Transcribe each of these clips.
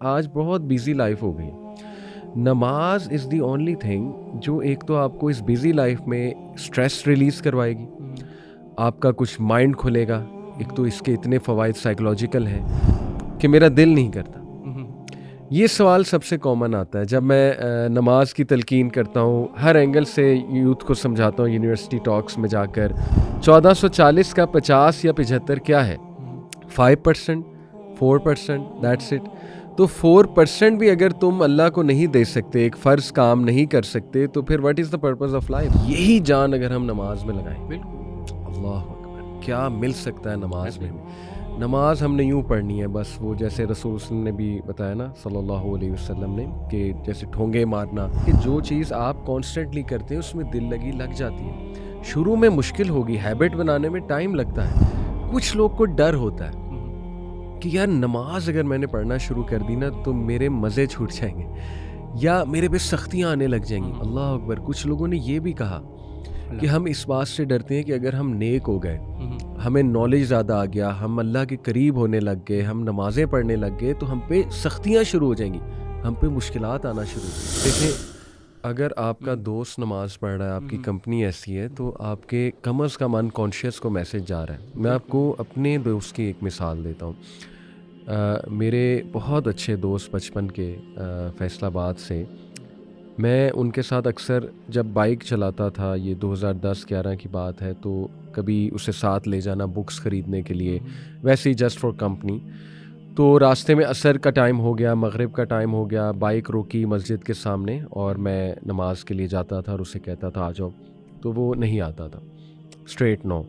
आज बहुत busy life हो गई। नमाज इज़ द ओनली थिंग जो एक तो आपको इस बिजी लाइफ में स्ट्रेस रिलीज़ करवाएगी, आपका कुछ माइंड खुलेगा। एक तो इसके इतने फ़वाइद साइकोलॉजिकल हैं कि मेरा दिल नहीं करता। ये सवाल सबसे कॉमन आता है जब मैं नमाज की तलकीन करता हूँ, हर एंगल से यूथ को समझाता हूँ यूनिवर्सिटी टॉक्स में जाकर। 1440 का 50 या 75 क्या है? 5%, 4%, दैट्स इट। तो 4% भी अगर तुम अल्लाह को नहीं दे सकते, एक फ़र्ज़ काम नहीं कर सकते, तो फिर what is the purpose of life? यही जान अगर हम नमाज में लगाएं, अल्लाह अकबर, क्या मिल सकता है नमाज में? नमाज हमने यूँ पढ़नी है बस, वो जैसे रसूल सल्लल्लाहु ने भी बताया ना, सल्लल्लाहु अलैहि वसल्लम ने, कि जैसे ठोंगे मारना, कि जो चीज़ आप कॉन्स्टेंटली करते हैं उसमें दिल लग जाती है। शुरू में मुश्किल होगी, हैबिट बनाने में टाइम लगता है। कुछ लोग को डर होता है कि यार नमाज अगर मैंने पढ़ना शुरू कर दी ना तो मेरे मज़े छूट जाएंगे या मेरे पे सख्तियाँ आने लग जाएंगी। अल्लाह अकबर। कुछ लोगों ने ये भी कहा कि हम इस बात से डरते हैं कि अगर हम नेक हो गए, हमें नॉलेज ज़्यादा आ गया, हम अल्लाह के करीब होने लग गए, हम नमाज़ें पढ़ने लग गए, तो हम पे सख्तियाँ शुरू हो जाएंगी, हम पे मुश्किलात आना शुरू हो जाएंगी। देखिए, अगर आपका दोस्त नमाज पढ़ रहा है, आपकी कंपनी ऐसी है, तो आपके कम अज़ कम अनकॉन्शियस को मैसेज जा रहा है। मैं आपको अपने दोस्त की एक मिसाल देता हूँ। मेरे बहुत अच्छे दोस्त बचपन के, फैसलाबाद से, मैं उनके साथ अक्सर जब बाइक चलाता था, ये 2010-11 की बात है, तो कभी उसे साथ ले जाना बुक्स ख़रीदने के लिए, वैसे ही जस्ट फॉर कंपनी। तो रास्ते में असर का टाइम हो गया, मगरिब का टाइम हो गया, बाइक रोकी मस्जिद के सामने और मैं नमाज के लिए जाता था और उसे कहता था आ जाओ, तो वो नहीं आता था, स्ट्रेट नो।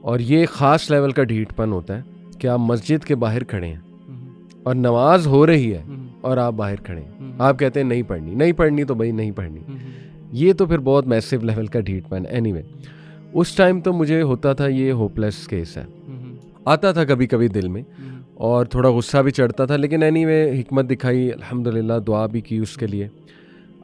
और ये ख़ास लेवल का ढीठपन होता है कि आप मस्जिद के बाहर खड़े हैं और नमाज हो रही है और आप बाहर खड़े हैं, आप कहते हैं नहीं पढ़नी तो भाई नहीं पढ़नी। ये तो फिर बहुत मैसिव लेवल का ढीठपन। एनीवे, उस टाइम तो मुझे होता था ये होपलेस केस है, आता था कभी कभी दिल में और थोड़ा गुस्सा भी चढ़ता था, लेकिन एनीवे हिकमत दिखाई, अल्हम्दुलिल्लाह, दुआ भी की उसके लिए।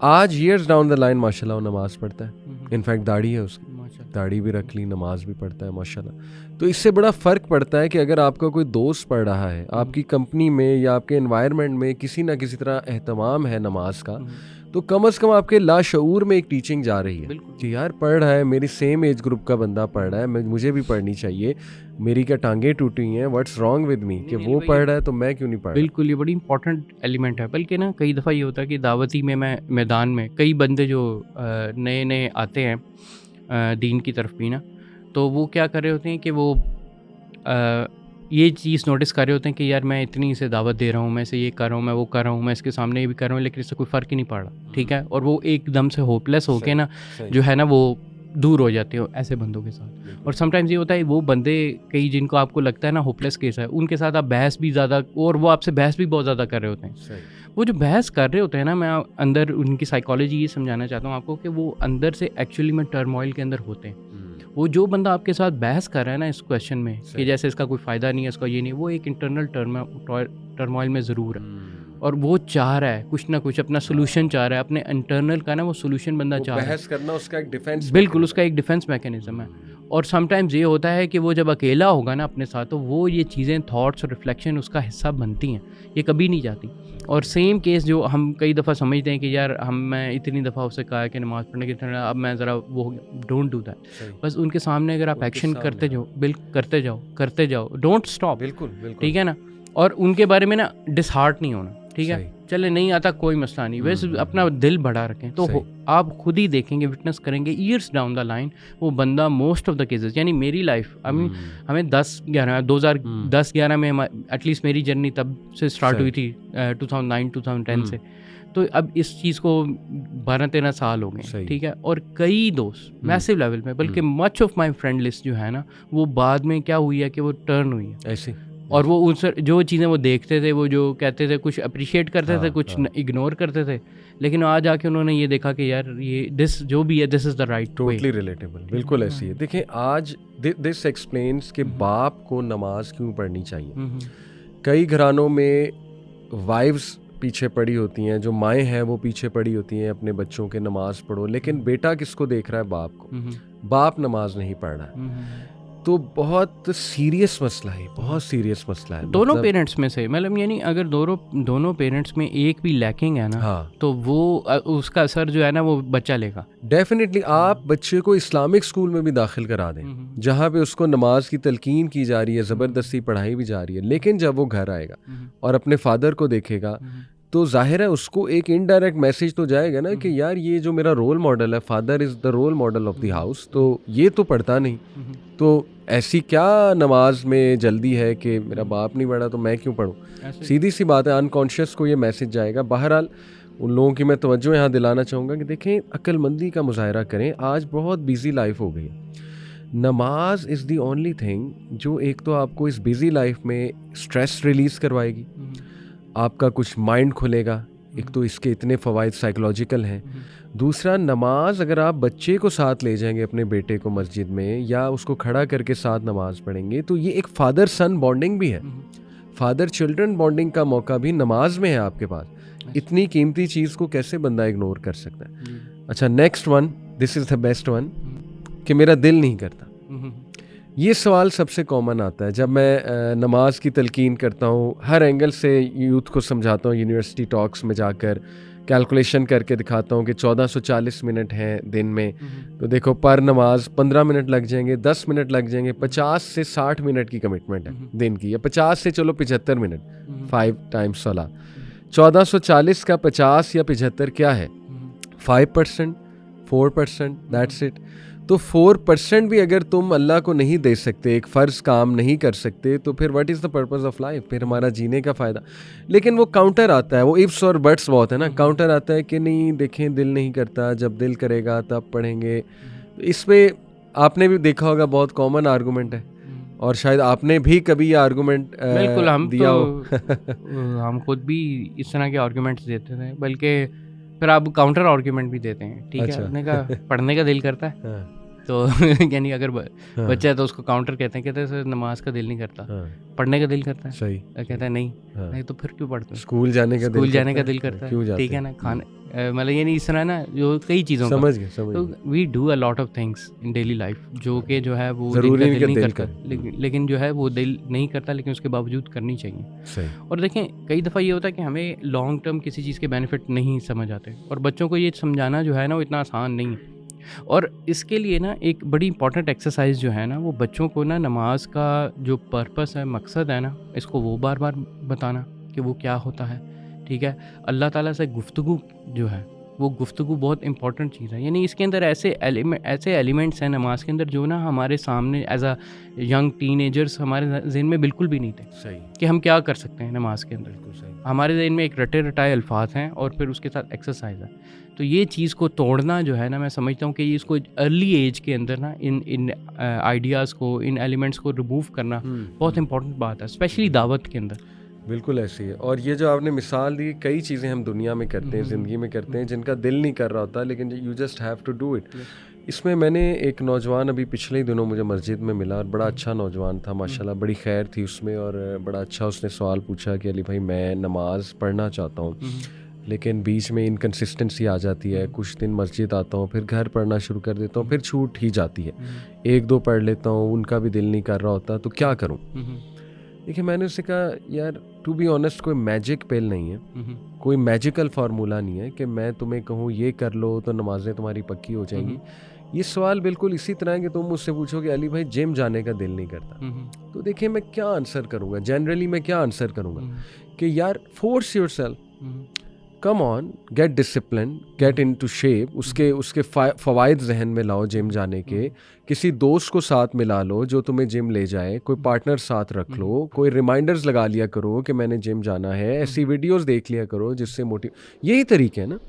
आज ईयर्स डाउन द लाइन माशाल्लाह वो नमाज़ पढ़ता है। इनफैक्ट दाढ़ी है उसकी, दाढ़ी भी रख ली, नमाज भी पढ़ता है माशाल्लाह। तो इससे बड़ा फ़र्क पड़ता है कि अगर आपका कोई दोस्त पढ़ रहा है, आपकी कंपनी में या आपके एनवायरनमेंट में किसी ना किसी तरह एहतमाम है नमाज का, तो कम अज़ कम आपके लाशऊर में एक टीचिंग जा रही है कि यार पढ़ रहा है, मेरी सेम एज ग्रुप का बंदा पढ़ रहा है, मुझे भी पढ़नी चाहिए, मेरी क्या टांगें टूटी हैं, व्हाट्स रॉन्ग विद मी कि वो पढ़ रहा है तो मैं क्यों नहीं पढ़ रहा। बिल्कुल, ये बड़ी इंपॉर्टेंट एलिमेंट है। बल्कि ना कई दफ़ा ये होता है कि दावती में मैदान में कई बंदे जो नए-नए आते हैं दीन की तरफ भी ना, तो वो क्या कर रहे होते हैं कि वो ये चीज़ नोटिस कर रहे होते हैं कि यार मैं इतनी इसे दावत दे रहा हूँ, मैं इसे ये कर रहा हूँ, मैं वो कर रहा हूँ, मैं इसके सामने ये भी कर रहा हूँ, लेकिन इससे कोई फ़र्क ही नहीं पड़ रहा, ठीक है? और वो एकदम से होपलेस होके ना जो है ना वो दूर हो जाते हो ऐसे बंदों के साथ। और समटाइम्स ये होता है वो बंदे कई जिनको आपको लगता है ना होपलेस केस है, उनके साथ आप बहस भी ज़्यादा, और वो आपसे बहस भी बहुत ज़्यादा कर रहे होते हैं। वो जो बहस कर रहे होते हैं ना, मैं अंदर उनकी साइकोलॉजी ये समझाना चाहता हूँ आपको कि वो अंदर से एक्चुअली में टर्मोइल के अंदर होते हैं। वो जो बंदा आपके साथ बहस कर रहा है ना इस क्वेश्चन में कि जैसे इसका कोई फ़ायदा नहीं है, इसका ये नहीं, वो एक इंटरनल टर्मोइल में ज़रूर है और वो चाह रहा है कुछ ना कुछ अपना सोल्यूशन चाह रहा है, अपने इंटरनल का ना वो सोल्यूशन बंदा चाह रहा है। बहस करना उसका एक डिफेंस, बिल्कुल, उसका एक डिफेंस मैकेनिज़्म है। और समटाइम्स ये होता है कि वो जब अकेला होगा ना अपने साथ, तो वो ये चीज़ें थॉट्स और रिफ्लेक्शन उसका हिस्सा बनती हैं, ये कभी नहीं जाती। और सेम केस जो हम कई दफ़ा समझते हैं कि यार मैं इतनी दफ़ा उससे कहा है कि नमाज़ पढ़ने की तरह, अब मैं ज़रा वो डोंट डू दैट। बस उनके सामने अगर आप एक्शन करते जाओ, डोंट स्टॉप, बिल्कुल ठीक है ना? और उनके बारे में ना डिसहार्ट नहीं होना, ठीक है? चले नहीं आता कोई मसला नहीं, वैसे अपना दिल बढ़ा रखें तो आप खुद ही देखेंगे, विटनेस करेंगे ईयर्स डाउन द लाइन वो बंदा मोस्ट ऑफ द केसेस, यानी मेरी लाइफ हमें 2010-11 में एटलीस्ट मेरी जर्नी तब से स्टार्ट हुई थी 2009-2010 से, तो अब इस चीज़ को 12-13 साल हो गए, ठीक है? और कई दोस्त मैसिव लेवल पे, बल्कि much of my friend list जो है ना, वो बाद में क्या हुई है कि वो टर्न हुई है ऐसे। और वो उनसे जो चीज़ें वो देखते थे, वो जो कहते थे, कुछ अप्रिशिएट करते थे, कुछ इग्नोर करते थे, लेकिन आज आके उन्होंने ये देखा कि यार ये दिस जो भी है, this is the right way. Totally relatable, बिल्कुल ऐसी है। देखिए, आज दिस एक्सप्लेन्स कि बाप को नमाज क्यों पढ़नी चाहिए। कई घरानों में वाइफ्स पीछे पड़ी होती हैं, जो माएँ हैं वो पीछे पड़ी होती हैं अपने बच्चों के नमाज पढ़ो, लेकिन बेटा किसको देख रहा है? बाप को। बाप नमाज नहीं पढ़ रहा है। तो बहुत सीरियस मसला है, बहुत सीरियस मसला है। दोनों मतलब पेरेंट्स में से, मतलब यानी अगर दोनों पेरेंट्स में एक भी लैकिंग है ना, हाँ, तो वो उसका असर जो है ना वो बच्चा लेगा। डेफिनेटली आप बच्चे को इस्लामिक स्कूल में भी दाखिल करा दें, जहाँ पे उसको नमाज की तलकीन की जा रही है, ज़बरदस्ती पढ़ाई भी जा रही है, लेकिन जब वो घर आएगा और अपने फादर को देखेगा तो जाहिर है उसको एक इनडायरेक्ट मैसेज तो जाएगा ना कि यार ये जो मेरा रोल मॉडल है, father is the role model of the house, तो ये तो पढ़ता नहीं, तो ऐसी क्या नमाज में जल्दी है कि मेरा बाप नहीं पढ़ा तो मैं क्यों पढ़ूं। सीधी सी बात है, अनकॉन्शियस को ये मैसेज जाएगा। बहरहाल उन लोगों की मैं तवज्जो यहाँ दिलाना चाहूँगा कि देखें, अक्लमंदी का मुजाहरा करें। आज बहुत बिजी लाइफ हो गई है। नमाज इज़ दी ओनली थिंग जो एक तो आपको इस बिजी लाइफ में स्ट्रेस रिलीज़ करवाएगी, आपका कुछ माइंड खुलेगा। एक तो इसके इतने फ़वाइद साइकोलॉजिकल हैं। दूसरा, नमाज अगर आप बच्चे को साथ ले जाएंगे, अपने बेटे को मस्जिद में, या उसको खड़ा करके साथ नमाज पढ़ेंगे, तो ये एक फादर सन बॉन्डिंग भी है, फादर चिल्ड्रन बॉन्डिंग का मौका भी नमाज में है आपके पास। इतनी कीमती चीज़ को कैसे बंदा इग्नोर कर सकता है। अच्छा, next one, this is the best one, कि मेरा दिल नहीं करता। ये सवाल सबसे कॉमन आता है जब मैं नमाज की तलकीन करता हूँ। हर एंगल से यूथ को समझाता हूँ, यूनिवर्सिटी टॉक्स में जाकर कैलकुलेशन करके दिखाता हूँ कि 1440 मिनट हैं दिन में, तो देखो पर नमाज 15 मिनट लग जाएंगे, 10 मिनट लग जाएंगे, 50 से 60 मिनट की कमिटमेंट है दिन की, या 50 से चलो 75 मिनट, 5 टाइम्स वाला। 1440 का 50 या 75 क्या है? 5%, 4%, दैट्स इट। तो 4% भी अगर तुम अल्लाह को नहीं दे सकते, एक फ़र्ज़ काम नहीं कर सकते, तो फिर what is the purpose of life? फिर हमारा जीने का फ़ायदा। लेकिन वो काउंटर आता है, वो इफ्स और बट्स बहुत है ना। काउंटर आता है कि नहीं देखें, दिल नहीं करता, जब दिल करेगा तब पढ़ेंगे। इस पे आपने भी देखा होगा, बहुत कॉमन आर्गूमेंट है, और शायद आपने भी कभी ये आर्गूमेंट बिल्कुल, हम दिया तो हो। हम खुद भी इस तरह के आर्गूमेंट्स देते थे, बल्कि फिर आप काउंटर आर्गूमेंट भी देते हैं। ठीक है, आपने कहा पढ़ने का दिल करता है, तो यानी अगर बच्चा है तो उसको काउंटर कहते हैं सर नमाज का दिल नहीं करता, पढ़ने का दिल करता है। सही, कहता है नहीं तो फिर क्यों पढ़ते हो? स्कूल जाने का दिल करता है, क्यों जाते? ठीक है ना, खाने मतलब ये नहीं, इस तरह ना जो कई चीज़ों का समझ गए। तो we do a lot of things in daily life जो कि जो है वो ज़रूरी दिल नहीं करता, लेकिन जो है वो दिल नहीं करता, लेकिन उसके बावजूद करनी चाहिए। सही। और देखें, कई दफ़ा ये होता है कि हमें लॉन्ग टर्म किसी चीज़ के बेनिफिट नहीं समझ आते, और बच्चों को ये समझाना जो है ना वो इतना आसान नहीं है। और इसके लिए ना एक बड़ी इंपॉर्टेंट एक्सरसाइज जो है ना, वो बच्चों को ना नमाज का जो पर्पस है, मकसद है ना, इसको वो बार बार बताना कि वो क्या होता है। ठीक है, अल्लाह ताला से गुफ्तगू जो है, वो गुफ्तगू बहुत इंपॉर्टेंट चीज़ है। यानी इसके अंदर ऐसे एलिमेंट्स हैं नमाज के अंदर जो ना हमारे सामने एज अ यंग टीनेजर्स हमारे जहन में बिल्कुल भी नहीं थे। सही, कि हम क्या कर सकते हैं नमाज के अंदर। बिल्कुल सही। हमारे जहन में एक रटे रटाए अल्फाज हैं और फिर उसके साथ एक्सरसाइज है। तो ये चीज़ को तोड़ना जो है ना, मैं समझता हूँ कि इसको अर्ली एज के अंदर ना इन आइडियाज़ को, इन एलिमेंट्स को रिमूव करना बहुत इंपॉर्टेंट बात है, स्पेशली दावत के अंदर। बिल्कुल ऐसी है। और ये जो आपने मिसाल दी, कई चीज़ें हम दुनिया में करते हैं, ज़िंदगी में करते हैं, जिनका दिल नहीं कर रहा होता, लेकिन you just have to do it. इसमें मैंने एक नौजवान अभी पिछले ही दिनों मुझे मस्जिद में मिला, और बड़ा अच्छा नौजवान था माशाल्लाह, बड़ी खैर थी उसमें, और बड़ा अच्छा उसने सवाल पूछा कि अली भाई मैं नमाज़ पढ़ना चाहता हूँ, लेकिन बीच में इनकन्सिस्टेंसी आ जाती है। कुछ दिन मस्जिद आता हूँ, फिर घर पढ़ना शुरू कर देता हूँ, फिर छूट ही जाती है, 1-2 पढ़ लेता हूँ, उनका भी दिल नहीं कर रहा होता, तो क्या करूँ? देखिए, मैंने उससे कहा यार टू बी ऑनेस्ट, कोई मैजिक पिल नहीं है, कोई मैजिकल फार्मूला नहीं है कि मैं तुम्हें कहूँ ये कर लो तो नमाजें तुम्हारी पक्की हो जाएंगी। ये सवाल बिल्कुल इसी तरह है कि तुम मुझसे पूछो कि अली भाई जिम जाने का दिल नहीं करता, तो देखिए मैं क्या आंसर करूँगा, जनरली मैं क्या आंसर करूँगा कि यार force yourself, come on, get discipline, get into shape. उसके फ़वाइद जहन में लाओ जिम जाने के, किसी दोस्त को साथ मिला लो जो तुम्हें जिम ले जाए, कोई पार्टनर साथ रख लो, कोई रिमाइंडर्स लगा लिया करो कि मैंने जिम जाना है, ऐसी वीडियोस देख लिया करो जिससे यही तरीके है ना,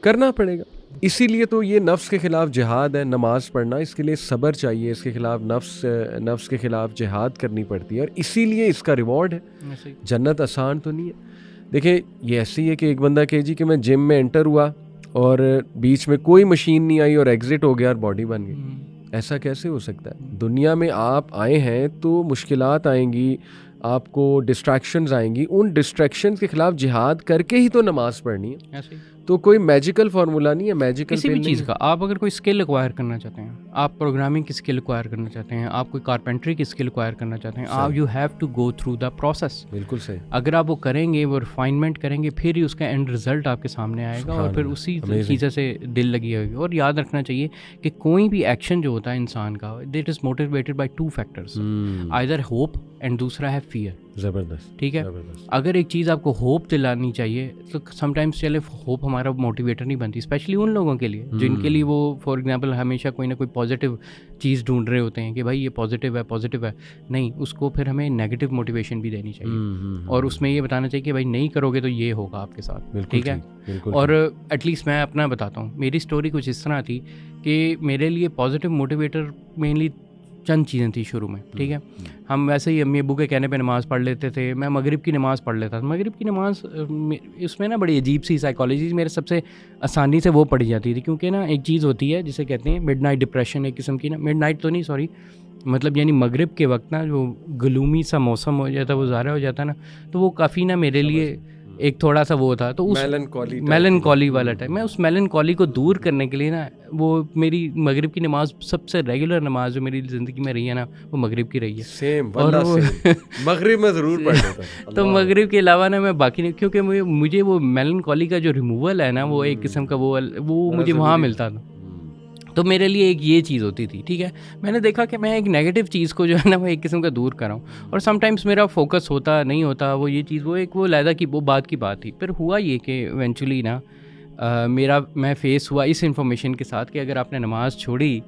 करना पड़ेगा। इसीलिए तो ये नफ्स के ख़िलाफ़ जिहाद है, नमाज़ पढ़ना, इसके लिए सब्र चाहिए, इसके ख़िलाफ़ नफ्स के ख़िलाफ़ जिहाद करनी पड़ती है, और इसीलिए इसका रिवॉर्ड है। जन्नत आसान तो नहीं है। देखिए, ये ऐसी है कि एक बंदा कहे जी कि मैं जिम में एंटर हुआ और बीच में कोई मशीन नहीं आई और एग्ज़िट हो गया और बॉडी बन गई, ऐसा कैसे हो सकता है? दुनिया में आप आए हैं तो मुश्किलात आएंगी, आपको डिस्ट्रैक्शंस आएंगी, उन डिस्ट्रैक्शंस के ख़िलाफ़ जिहाद करके ही तो नमाज़ पढ़नी है। तो कोई मैजिकल फार्मूला नहीं है, मैजिकल किसी भी चीज़ का। आप अगर कोई स्किल एक्वायर करना चाहते हैं, आप प्रोग्रामिंग की स्किल एक्वायर करना चाहते हैं, आप कोई कारपेंट्री की स्किल एक्वायर करना चाहते हैं, आप you have to go through the process. बिल्कुल सही। अगर आप वो करेंगे, वो रिफाइनमेंट करेंगे, फिर ही उसका एंड रिजल्ट आपके सामने आएगा और फिर उसी चीज़ें से दिल लगी होगी। और याद रखना चाहिए कि कोई भी एक्शन जो होता है इंसान का, that is motivated by 2 factors, either hope and दूसरा है फियर। ज़बरदस्त। ठीक है, अगर एक चीज़ आपको होप दिलानी चाहिए तो समटाइम्स चले होप हमारा मोटिवेटर नहीं बनती, स्पेशली उन लोगों के लिए जिनके लिए वो फॉर एग्जांपल हमेशा कोई ना कोई पॉजिटिव चीज़ ढूंढ रहे होते हैं कि भाई ये पॉजिटिव है। नहीं, उसको फिर हमें नेगेटिव मोटिवेशन भी देनी चाहिए और उसमें ये बताना चाहिए कि भाई नहीं करोगे तो ये होगा आपके साथ। ठीक है, और एटलीस्ट मैं अपना बताता हूँ, मेरी स्टोरी कुछ इस तरह थी कि मेरे लिए पॉजिटिव मोटिवेटर मेनली चंद चीज़ें थी शुरू में। ठीक है, हम वैसे ही अम्मी अब्बू के कहने पे नमाज़ पढ़ लेते थे। मैं मगरिब की नमाज़ पढ़ लेता था। मगरिब की नमाज़ उसमें ना बड़ी अजीब सी साइकोलॉजी मेरे सबसे आसानी से वो पढ़ी जाती थी, क्योंकि ना एक चीज़ होती है जिसे कहते हैं मिडनाइट डिप्रेशन, एक किस्म की ना, मिडनाइट तो नहीं सॉरी, मतलब यानी मगरिब के वक्त ना जो ग्लूमी सा मौसम हो जाता, वो ज़ाहिर हो जाता ना, तो वो काफ़ी ना मेरे लिए एक थोड़ा सा वो था, तो उस मेलनकॉली वाला टाइम, मैं उस मेलनकॉली को दूर करने के लिए ना, वो मेरी मगरिब की नमाज सबसे रेगुलर नमाज जो मेरी ज़िंदगी में रही है ना, वो मगरिब की रही है। सेम, और मगरिब में ज़रूर पढ़ लेता हूं। तो मगरिब के अलावा ना मैं बाकी नहीं, क्योंकि मुझे वो मेलनकॉली का जो रिमूवल है ना, वो एक किस्म का वो मुझे वहाँ मिलता था। तो मेरे लिए एक ये चीज़ होती थी। ठीक है, मैंने देखा कि मैं एक नेगेटिव चीज़ को जो है ना वो एक किस्म का दूर कर रहा हूँ, और समटाइम्स मेरा फोकस होता नहीं होता, वो ये चीज़, वो लहदा की वो बात की बात थी। फिर हुआ ये कि इवेंचुअली ना मैं फेस हुआ इस इन्फॉर्मेशन के साथ कि अगर आपने नमाज़ छोड़ी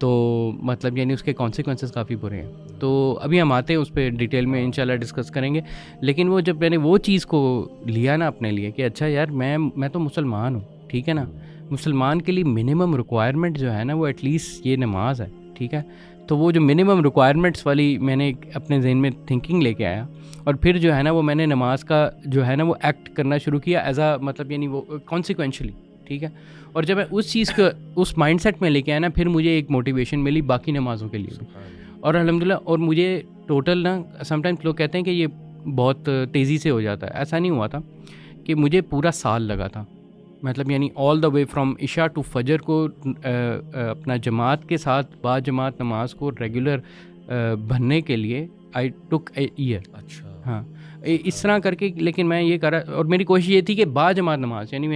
तो मतलब यानी उसके कॉन्सिक्वेंसेस काफ़ी बुरे हैं। तो अभी हम आते हैं उस पर डिटेल में, इंशाल्लाह डिस्कस करेंगे। लेकिन वो जब मैंने वो चीज़ को लिया ना अपने लिए कि अच्छा यार मैं तो मुसलमान हूँ, ठीक है ना, मुसलमान के लिए मिनिमम रिक्वायरमेंट जो है ना वो एटलीस्ट ये नमाज है। ठीक है, तो वो जो मिनिमम रिक्वायरमेंट्स वाली मैंने अपने जहन में थिंकिंग लेके आया, और फिर जो है ना वो मैंने नमाज का जो है ना वो एक्ट करना शुरू किया एज आ, मतलब यानी वो कॉन्सिक्वेंशली। ठीक है, और जब मैं उस चीज़ को उस माइंडसेट में लेके आया ना, फिर मुझे एक मोटिवेशन मिली बाकी नमाज़ों के लिए भी, और अल्हम्दुलिल्लाह। और मुझे टोटल ना, समटाइम्स लोग कहते हैं कि ये बहुत तेज़ी से हो जाता है, ऐसा नहीं हुआ था, कि मुझे पूरा साल लगा था। मतलब यानी ऑल द वे फ्रॉम इशा टू फजर को अपना जमात के साथ बाद जमात नमाज को रेगुलर बनने के लिए आई टुक ए ईयर। अच्छा, हाँ, इस तरह करके। लेकिन मैं ये कर रहा, और मेरी कोशिश ये थी कि बाद जमात नमाज, यानी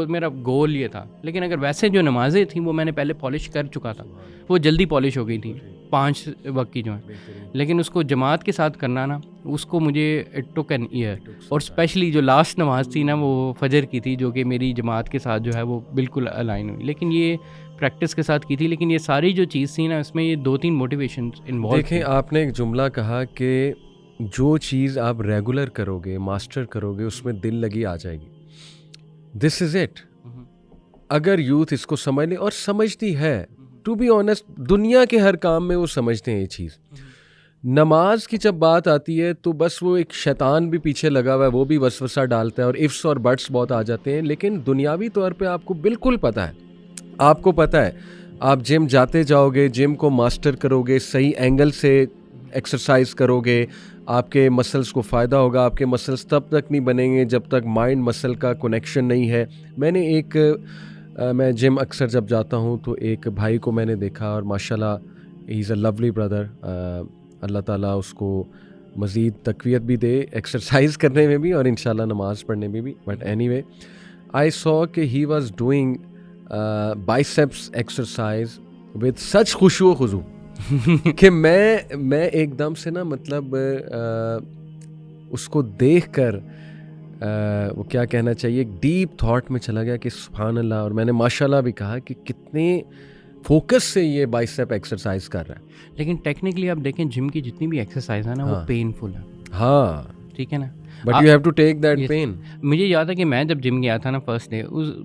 मेरा गोल ये था। लेकिन अगर वैसे जो नमाज़ें थी वो मैंने पहले पॉलिश कर चुका था, वो जल्दी पॉलिश हो गई थी 5 वक्त की जो है। लेकिन उसको जमात के साथ करना ना, उसको मुझे इट टुक एन ईयर। और स्पेशली जो लास्ट नमाज थी ना वो फजर की थी, जो कि मेरी जमात के साथ जो है वो बिल्कुल अलाइन हुई। लेकिन ये प्रैक्टिस के साथ की थी। लेकिन ये सारी जो चीज़ थी ना, इसमें ये 2-3 मोटिवेशन इन्वॉल्व। देखें, आपने एक जुमला कहा कि जो चीज़ आप रेगुलर करोगे, मास्टर करोगे, उसमें दिल लगी आ जाएगी। This is it. अगर यूथ इसको समझ ले, और समझती है, टू बी ऑनेस्ट, दुनिया के हर काम में वो समझते हैं ये चीज़। नमाज की जब बात आती है तो बस वो एक शैतान भी पीछे लगा हुआ है, वो भी वसवसा डालता है और इफ्स और बट्स बहुत आ जाते हैं। लेकिन दुनियावी तौर पे आपको बिल्कुल पता है, आपको पता है, आप जिम जाते जाओगे, जिम को मास्टर करोगे, सही एंगल से एक्सरसाइज करोगे, आपके मसल्स को फ़ायदा होगा। आपके मसल्स तब तक नहीं बनेंगे जब तक माइंड मसल का कनेक्शन नहीं है। मैं जिम अक्सर जब जाता हूँ तो एक भाई को मैंने देखा, और माशाल्लाह he is a lovely brother. अल्लाह ताला उसको मज़ीद तक़वियत भी दे एक्सरसाइज करने में भी और इंशाल्लाह नमाज़ पढ़ने में भी। बट एनीवे, आई सॉ कि he was doing biceps exercise with such खुशू व खुजू कि मैं एकदम से ना, मतलब उसको देखकर वो क्या कहना चाहिए, एक डीप थॉट में चला गया कि सुभान अल्लाह। और मैंने माशाल्लाह भी कहा कि कितने फोकस से ये बाइसेप एक्सरसाइज कर रहा है। लेकिन टेक्निकली आप देखें, जिम की जितनी भी एक्सरसाइज है ना, वो पेनफुल है। हाँ, ठीक है ना, but you have to take that pain. मुझे याद है कि मैं जब जिम गया था ना फर्स्ट डे, उस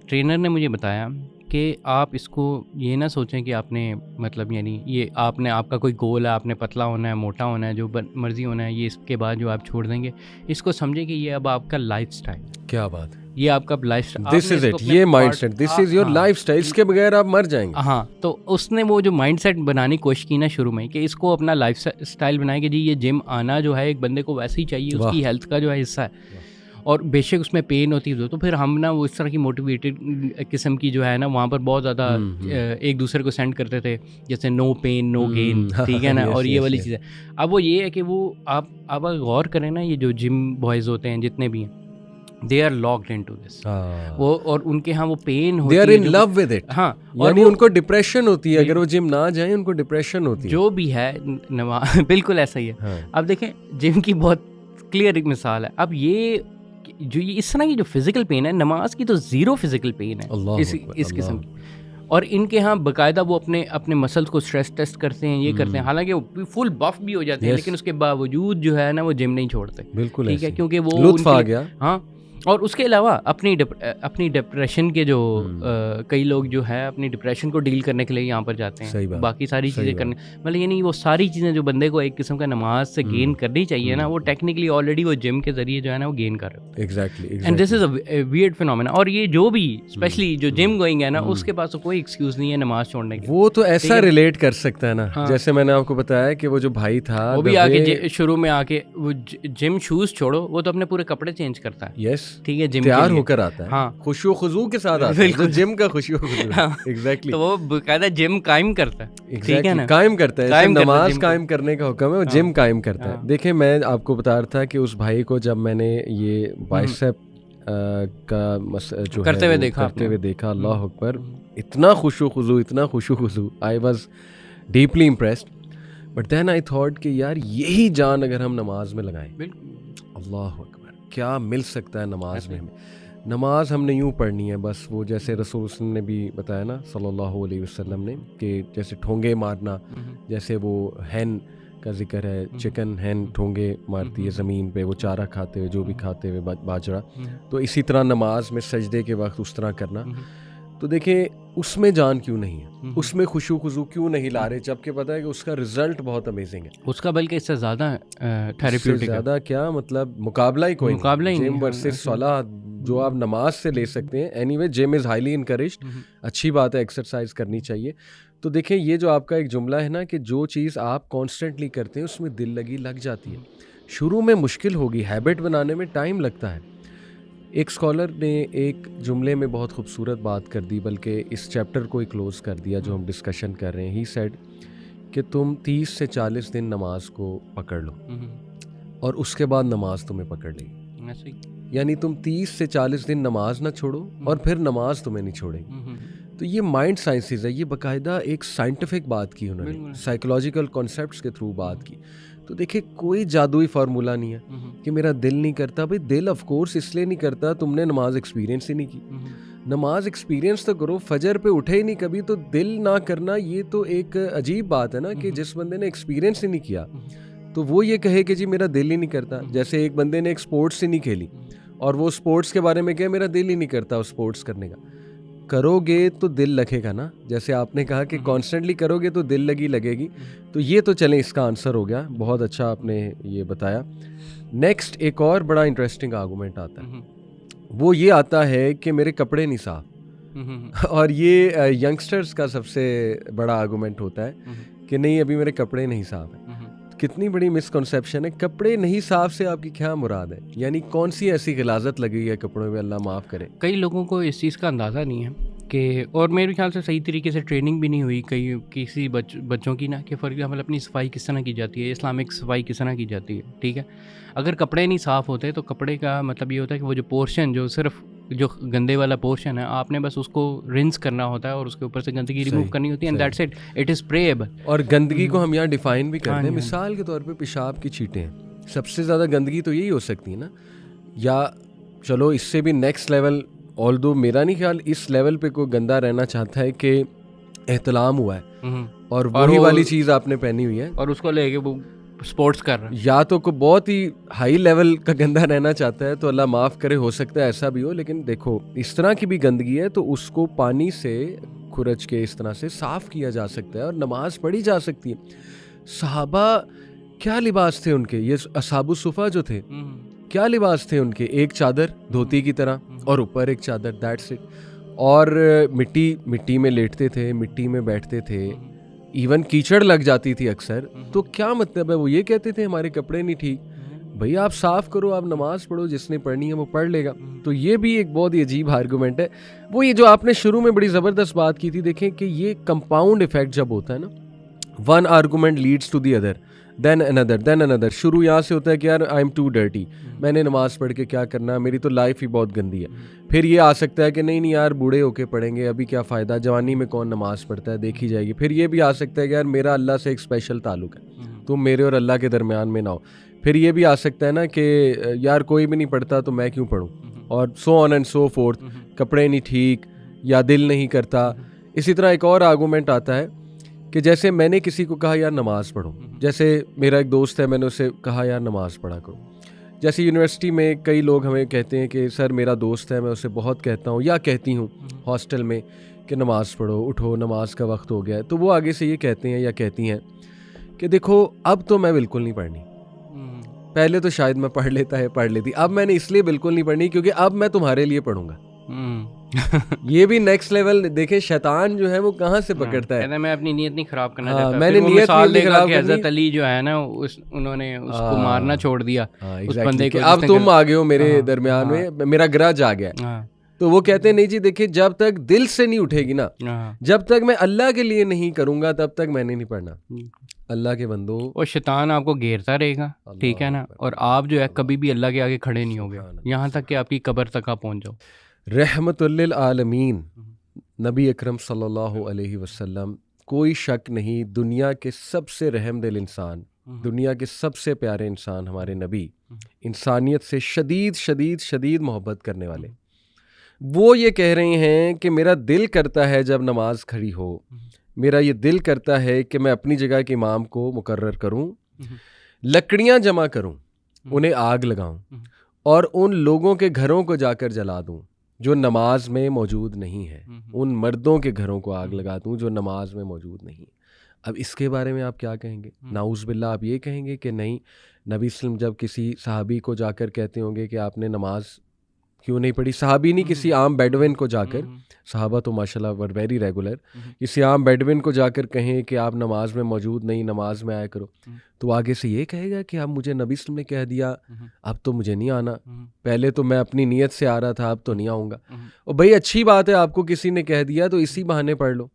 ट्रेनर ने मुझे बताया कि आप इसको ये ना सोचें कि आपने, मतलब यानी ये आपका कोई गोल है, आपने पतला होना है, मोटा होना है, जो मर्जी होना है, ये इसके बाद जो आप छोड़ देंगे, इसको समझें कि ये अब आपका लाइफस्टाइल। क्या बात है, ये आपका लाइफस्टाइल, दिस इज इट, ये mindset, this is your lifestyle. इसके बगैर आप मर जाएंगे। हाँ, तो उसने वो जो माइंडसेट बनाने की कोशिश की ना शुरू में, कि इसको अपना लाइफस्टाइल बनाए कि जी ये जिम आना जो है एक बंदे को वैसे ही चाहिए, उसकी हेल्थ का जो है हिस्सा है। और बेशक उसमें पेन होती है तो फिर हम ना वो इस तरह की मोटिवेटेड किस्म की जो है ना वहाँ पर बहुत ज़्यादा एक दूसरे को सेंड करते थे, जैसे नो पेन नो गेन, ठीक है ना। और ये वाली चीज़ है। अब वो ये है कि वो आप अगर गौर करें ना, ये जो जिम बॉयज़ होते हैं जितने भी हैं, they are locked into this. वो और उनके यहाँ वो पेन होती है, they are in love with it. हाँ, यानी उनको डिप्रेशन होती है, अगर वो जिम ना जाए उनको डिप्रेशन होती है, जो भी है बिल्कुल ऐसा ही है। हाँ। अब देखें जिम की बहुत क्लियर एक मिसाल है। अब ये जो ये इस तरह की जो फिजिकल पेन है, नमाज की तो ज़ीरो फिजिकल पेन है इस किस्म की। और इनके यहाँ बाकायदा वो अपने अपने मसल्स को स्ट्रेस टेस्ट करते हैं, ये करते हैं, हालांकि वो फुल बफ भी हो जाते हैं, लेकिन उसके बावजूद जो है ना वो जिम नहीं छोड़ते। बिल्कुल, ठीक है, क्योंकि वो लुत्फ आ गया। हाँ, और उसके अलावा अपनी डिप्रेशन के जो कई लोग जो है अपनी डिप्रेशन को डील करने के लिए यहाँ पर जाते हैं, बाकी सारी चीज़ें करने, मतलब यानी वो सारी चीज़ें जो बंदे को एक किस्म का नमाज से गेन करनी चाहिए ना, वो टेक्निकली ऑलरेडी वो जिम के जरिए जो है ना वो गेन कर रहे हैं। Exactly. And this is a weird phenomena. और ये जो भी स्पेशली जो जिम गोइंग है ना, उसके पास तो कोई एक्सक्यूज नहीं है नमाज छोड़ने के। वो तो ऐसा रिलेट कर सकता है ना, जैसे मैंने आपको बताया कि वो जो भाई था वो भी आके शुरू में आके वो जिम शूज छोड़ो, वो तो अपने पूरे कपड़े चेंज करता है। यस, ठीक है, जिम तैयार होकर आता है, हाँ, खुशू खुजू के साथ आता है, जो जिम का खुशू खुजू। एग्जैक्टली, तो वो बकायदा जिम कायम करता है। ठीक है ना, कायम करता है, नमाज कायम करने का हुक्म है, वो जिम कायम करता है। देखिए मैं आपको बता रहा था कि उस भाई को जब मैंने ये बाइसेप का जो करते हुए देखा, अल्लाह अकबर, इतना खुशू खुजू, I was deeply impressed. But then I thought कि यार यही जान अगर हम नमाज में लगाएं, अल्लाह अकबर, क्या मिल सकता है नमाज में हमें। नमाज हमने यूँ पढ़नी है बस, वो जैसे रसूल ने भी बताया ना सल्लल्लाहु अलैहि वसल्लम ने, कि जैसे ठोंगे मारना, जैसे वो हैन का जिक्र है, चिकन हैन ठोंगे मारती है ज़मीन पे, वो चारा खाते हुए, जो भी खाते हुए बाजरा, तो इसी तरह नमाज में सजदे के वक्त उस तरह करना। तो देखिए उसमें जान क्यों नहीं है, उसमें खुशू खुजू क्यों नहीं ला रहे, जबकि पता है कि उसका रिजल्ट बहुत अमेजिंग है उसका, बल्कि इससे ज़्यादा थेरेप्यूटिक, ज़्यादा क्या मतलब मुकाबला ही कोई नहीं। जिम वर्सेस सलाह जो आप नमाज से ले सकते हैं। Anyway gym is highly encouraged, अच्छी बात है, एक्सरसाइज करनी चाहिए। तो देखें ये जो आपका एक जुमला है ना, कि जो चीज़ आप कॉन्स्टेंटली करते हैं उसमें दिल लग जाती है। शुरू में मुश्किल होगी, हैबिट बनाने में टाइम लगता है। एक स्कॉलर ने एक जुमले में बहुत खूबसूरत बात कर दी, बल्कि इस चैप्टर को ही क्लोज़ कर दिया जो हम डिस्कशन कर रहे हैं। ही सेड कि तुम 30 से 40 दिन नमाज को पकड़ लो और उसके बाद नमाज तुम्हें पकड़ लेगी। यानी तुम 30 से 40 दिन नमाज ना छोड़ो और फिर नमाज तुम्हें नहीं छोड़ेगी। तो ये माइंड साइंसेस है, ये बाकायदा एक साइंटिफिक बात की उन्होंने, साइकोलॉजिकल कॉन्सेप्ट्स के थ्रू बात की। तो देखिए कोई जादुई फार्मूला नहीं है कि मेरा दिल नहीं करता। भाई दिल ऑफ कोर्स इसलिए नहीं करता, तुमने नमाज एक्सपीरियंस ही नहीं की। नमाज एक्सपीरियंस तो करो, फजर पे उठे ही नहीं कभी, तो दिल ना करना ये तो एक अजीब बात है ना, कि जिस बंदे ने एक्सपीरियंस ही नहीं किया तो वो ये कहे कि जी मेरा दिल ही नहीं करता। जैसे एक बंदे ने एक स्पोर्ट्स ही नहीं खेली और वो स्पोर्ट्स के बारे में कहे मेरा दिल ही नहीं करता उस स्पोर्ट्स करने का। करोगे तो दिल लगेगा ना, जैसे आपने कहा कि कॉन्स्टेंटली करोगे तो दिल लगेगी। तो ये तो चलें इसका आंसर हो गया, बहुत अच्छा आपने ये बताया। नेक्स्ट एक और बड़ा इंटरेस्टिंग आर्गूमेंट आता है, वो ये आता है कि मेरे कपड़े नहीं साफ। और ये यंगस्टर्स का सबसे बड़ा आर्गूमेंट होता है कि नहीं अभी मेरे कपड़े नहीं साफ है। कितनी बड़ी मिसकंसेप्शन है। कपड़े नहीं साफ से आपकी क्या मुराद है, यानी कौन सी ऐसी गिलाजत लगी है कपड़ों में, अल्लाह माफ़ करे। कई लोगों को इस चीज़ का अंदाज़ा नहीं है कि, और मेरे ख्याल से सही तरीके से ट्रेनिंग भी नहीं हुई किसी बच्चों की ना, कि फॉर एग्जाम्पल अपनी सफाई किस तरह की जाती है, इस्लामिक सफाई किस तरह की जाती है। ठीक है, अगर कपड़े नहीं साफ़ होते तो कपड़े का मतलब ये होता है कि वो जो पोर्शन, जो सिर्फ जो गंदे वाला पोर्शन है, आपने बस उसको रिंस करना होता है और उसके ऊपर से गंदगी रिमूव करनी होती है, and that's it, it is prayable. और गंदगी को हम यहाँ डिफाइन भी करते हैं, मिसाल के तौर पे पेशाब की छींटें हैं, सबसे ज़्यादा गंदगी तो यही हो सकती है ना। या चलो इससे भी नेक्स्ट लेवल, ऑल्दो मेरा नहीं ख्याल इस लेवल पे कोई गंदा रहना चाहता है कि एहतलाम हुआ है और वही वाली चीज़ आपने पहनी हुई है और उसको लेके वो स्पोर्ट्स कर रहा है, या तो कोई बहुत ही हाई लेवल का गंदा रहना चाहता है, तो अल्लाह माफ़ करे, हो सकता है ऐसा भी हो। लेकिन देखो इस तरह की भी गंदगी है तो उसको पानी से खुरच के इस तरह से साफ़ किया जा सकता है और नमाज पढ़ी जा सकती है। सहाबा क्या लिबास थे उनके, ये असहाबुस सुफ़ा जो थे क्या लिबास थे उनके, एक चादर धोती की तरह और ऊपर एक चादर, दैट्स इट। और मिट्टी में लेटते थे, मिट्टी में बैठते थे, इवन कीचड़ लग जाती थी अक्सर। तो क्या मतलब है, वो ये कहते थे हमारे कपड़े नहीं ठीक, भैया आप साफ करो, आप नमाज पढ़ो, जिसने पढ़नी है वो पढ़ लेगा। तो ये भी एक बहुत ही अजीब आर्गूमेंट है। वो ये जो आपने शुरू में बड़ी ज़बरदस्त बात की थी, देखें कि ये कंपाउंड इफेक्ट जब होता है ना, one argument leads to the other, then another. शुरू यहाँ से होता है कि यार आई एम टू डर्टी, मैंने नमाज पढ़ के क्या करना, मेरी तो लाइफ ही बहुत गंदी है। फिर ये आ सकता है कि नहीं यार बूढ़े होके पढ़ेंगे, अभी क्या फ़ायदा, जवानी में कौन नमाज पढ़ता है, देखी जाएगी। फिर ये भी आ सकता है कि यार मेरा अल्लाह से एक स्पेशल ताल्लुक है, तुम मेरे और अल्लाह के दरमियान में ना हो। फिर ये भी आ सकता है ना कि यार कोई भी नहीं पढ़ता तो मैं क्यों पढ़ूँ, और so on and so fourth, कपड़े नहीं ठीक या दिल नहीं करता। इसी तरह एक और आर्गूमेंट आता है कि जैसे मैंने किसी को कहा यार नमाज़ पढ़ो, जैसे मेरा एक दोस्त है, मैंने उससे कहा यार नमाज़ पढ़ा करो। जैसे यूनिवर्सिटी में कई लोग हमें कहते हैं कि सर मेरा दोस्त है, मैं उससे बहुत कहता हूँ या कहती हूँ हॉस्टल में कि नमाज़ पढ़ो, उठो, नमाज का वक्त हो गया है। तो वो आगे से ये कहते हैं या कहती हैं कि देखो अब तो मैं बिल्कुल नहीं पढ़नी, पहले तो शायद मैं पढ़ लेती, अब मैंने इसलिए बिल्कुल नहीं पढ़नी क्योंकि अब मैं तुम्हारे लिए पढ़ूंगा। ये भी नेक्स्ट लेवल। देखे शैतान जो है वो कहाँ से पकड़ता है, मैं अपनी नीयत नहीं खराब करना हाँ, चाहता। मैंने नीयत नहीं खराब करनी। हज़रत अली जो है ना उन्होंने उसको मारना छोड़ दिया, उस बंदे को, अब तुम आ गए हो मेरे दरमियान में, मेरा ग्रज आ गया। तो वो कहते हैं नहीं जी, देखिए जब तक दिल से नहीं उठेगी ना, जब तक मैं अल्लाह के लिए नहीं करूंगा तब तक मैंने नहीं पढ़ना। अल्लाह के बंदो, और शैतान आपको घेरता रहेगा, ठीक है ना, और आप जो है कभी भी अल्लाह के आगे खड़े नहीं होगे, यहाँ तक कि आपकी कब्र तक आप पहुँच जाओ। रहमतुल्लिल आलमीन नबी अकरम सल्लल्लाहु अलैहि वसल्लम, कोई शक नहीं, दुनिया के सबसे रहमदिल इंसान, दुनिया के सबसे प्यारे इंसान हमारे नबी, इंसानियत से शदीद शदीद शदीद मोहब्बत करने वाले। वो ये कह रहे हैं कि मेरा दिल करता है जब नमाज खड़ी हो, मेरा ये दिल करता है कि मैं अपनी जगह के इमाम को मुकर्रर करूं, लकड़ियां जमा करूं, उन्हें आग लगाऊं और उन लोगों के घरों को जाकर जला दूं जो नमाज में मौजूद नहीं है, उन मर्दों के घरों को आग लगा दूं जो नमाज में मौजूद नहीं। अब इसके बारे में आप क्या कहेंगे? नाउज़ बिल्लाह, आप ये कहेंगे कि नहीं, नबी सल्लम जब किसी सहाबी को जाकर कहते होंगे कि आपने नमाज क्यों नहीं पढ़ी, सहाबी नहीं, किसी आम बेडविन को जाकर, सहाबा तो माशाल्लाह वर वेरी रेगुलर, किसी आम बेडविन को जाकर कहें कि आप नमाज में मौजूद नहीं, नमाज में आया करो, तो आगे से ये कहेगा कि अब मुझे नबी सल्लम ने कह दिया, अब तो मुझे नहीं आना, पहले तो मैं अपनी नीयत से आ रहा था, अब तो नहीं आऊँगा। और भाई अच्छी बात है, आपको किसी ने कह दिया तो इसी बहाने पढ़ लो।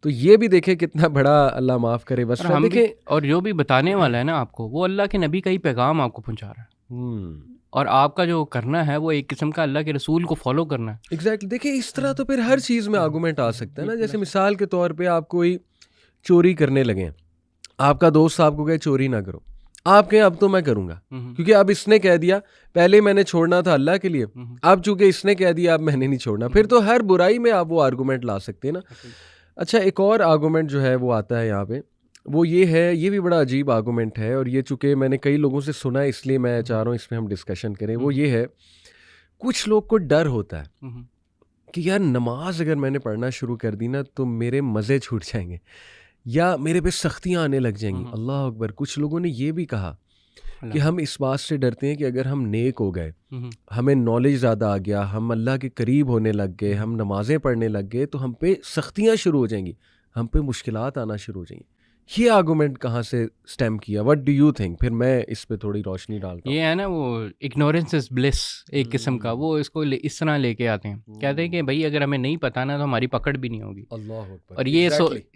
तो ये भी देखे कितना बड़ा, अल्लाह माफ़ करे, बस देखें। और जो भी बताने वाला है ना आपको, वो अल्लाह के नबी का ही पैगाम आपको पहुँचा रहा है, और आपका जो करना है वो एक किस्म का अल्लाह के रसूल को फॉलो करना है। एग्जैक्टली। देखिए इस तरह तो फिर हर चीज़ में आर्गूमेंट आ सकता है ना। जैसे मिसाल के तौर पे आप कोई चोरी करने लगे हैं, आपका दोस्त आपको कहे चोरी ना करो, आप कहें अब तो मैं करूँगा क्योंकि अब इसने कह दिया, पहले मैंने छोड़ना था अल्लाह के लिए, अब चूंकि इसने कह दिया अब मैंने नहीं छोड़ना। फिर तो हर बुराई में आप वो आर्गूमेंट ला सकते हैं ना। अच्छा, एक और आर्गूमेंट जो है वो आता है यहाँ पे, वो ये है, ये भी बड़ा अजीब आर्गूमेंट है, और ये चूँकि मैंने कई लोगों से सुना है इसलिए मैं चाह रहा हूँ इसमें हम डिस्कशन करें। वो ये है, कुछ लोग को डर होता है कि यार नमाज अगर मैंने पढ़ना शुरू कर दी ना तो मेरे मज़े छूट जाएंगे या मेरे पे सख्तियाँ आने लग जाएंगी। अल्लाह अकबर। कुछ लोगों ने ये भी कहा कि हम इस बात से डरते हैं कि अगर हम नेक हो गए, हमें नॉलेज ज़्यादा आ गया, हम अल्लाह के करीब होने लग गए, हम नमाज़ें पढ़ने लग गए, तो हम पे सख्तियाँ शुरू हो जाएंगी, हम पे मुश्किलात आना शुरू हो जाएंगी। ये आर्गूमेंट कहाँ से स्टेम किया? What do you think? फिर मैं इस पे थोड़ी रोशनी डालता हूँ। ये है ना वो इग्नोरेंस इज ब्लिस एक किस्म का, वो इसको इस तरह लेके आते हैं, कहते हैं कि भाई अगर हमें नहीं पता ना तो हमारी पकड़ भी नहीं होगी। अल्लाह अकबर। और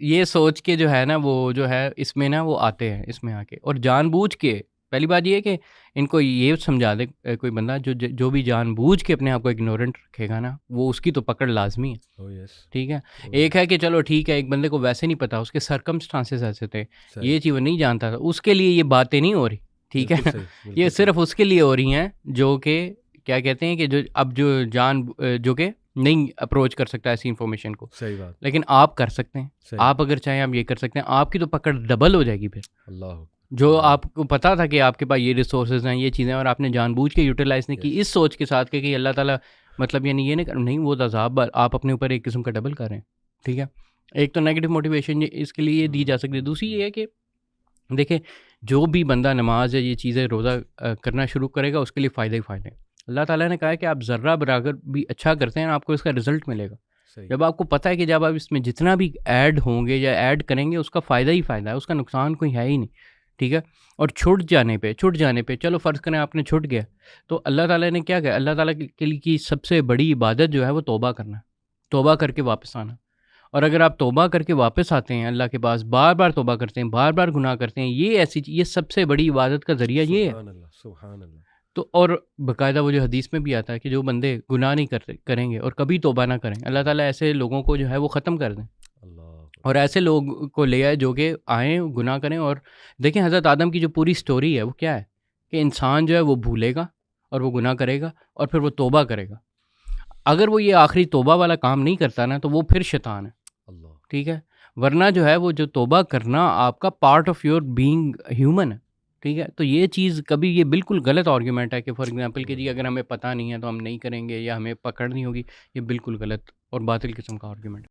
ये सोच के जो है ना वो जो है इसमें ना वो आते हैं इसमें आके, और जानबूझ के, पहली बात ये है कि इनको ये समझा दे कोई बंदा जो भी जानबूझ के अपने आप को इग्नोरेंट रखेगा ना, वो उसकी तो पकड़ लाजमी है। ठीक है। एक है कि चलो ठीक है, एक बंदे को वैसे नहीं पता, उसके सर्कमस्टांसेस ऐसे थे, ये चीज़ वो नहीं जानता था, उसके लिए ये बातें नहीं हो रही, ठीक है ना। ये सिर्फ उसके लिए हो रही हैं जो कि क्या कहते हैं कि जो अब जो कि नहीं अप्रोच कर सकता ऐसी इन्फॉर्मेशन को। सही बात। लेकिन आप कर सकते हैं, आप अगर चाहें आप ये कर सकते हैं, आपकी तो पकड़ डबल हो जाएगी फिर। अल्लाह। जो आपको पता था कि आपके पास ये रिसोर्सेज हैं, ये चीज़ें, और आपने जानबूझ के यूटिलाइज नहीं की इस सोच के साथ कि अल्लाह ताला मतलब यानी ये नहीं, वो अज़ाब आप अपने ऊपर एक किस्म का डबल कर रहे हैं। ठीक है। एक तो नेगेटिव मोटिवेशन इसके लिए ये दी जा सकती है। दूसरी ये है कि देखें, जो भी बंदा नमाज या ये चीज़ें रोज़ा करना शुरू करेगा उसके लिए फ़ायदे ही फ़ायदे हैं। अल्लाह ताला ने कहा है कि आप ज़र्रा बराबर भी अच्छा करते हैं, आपको इसका रिज़ल्ट मिलेगा। जब आपको पता है कि जब आप इसमें जितना भी ऐड होंगे या ऐड करेंगे उसका फ़ायदा ही फ़ायदा है, उसका नुकसान कोई है ही नहीं। ठीक है। और छूट जाने पे चलो फ़र्ज़ करें आपने छूट गया, तो अल्लाह ताला ने क्या कहा, अल्लाह ताला के लिए की सबसे बड़ी इबादत जो है वो तौबा करना, तौबा करके वापस आना। और अगर आप तौबा करके वापस आते हैं अल्लाह के पास, बार-बार तौबा करते हैं, बार-बार गुनाह करते हैं, ये सबसे बड़ी इबादत का ज़रिया ये है। सुभान अल्लाह, सुभान अल्लाह। तो और बाकायदा वो जो हदीस में भी आता है कि जो बंदे गुनाह नहीं करेंगे और कभी तौबा ना करें, अल्लाह ताला ऐसे लोगों को जो है वो ख़त्म कर दें। अल्लाह और ऐसे लोग को ले आए जो कि आएँ, गुनाह करें। और देखें हज़रत आदम की जो पूरी स्टोरी है वो क्या है कि इंसान जो है वो भूलेगा और वो गुनाह करेगा और फिर वो तौबा करेगा। अगर वो ये आखिरी तौबा वाला काम नहीं करता ना, तो वो फिर शैतान है, अल्लाह। ठीक है? वरना जो है वो जो तौबा करना आपका part of your being human है, ठीक है? तो ये चीज़ कभी, ये बिल्कुल गलत आर्गुमेंट है कि फॉर एग्ज़ाम्पल कि जी अगर हमें पता नहीं है तो हम नहीं करेंगे या हमें पकड़ नहीं होगी, ये बिल्कुल गलत और बातिल किस्म का आर्गुमेंट है।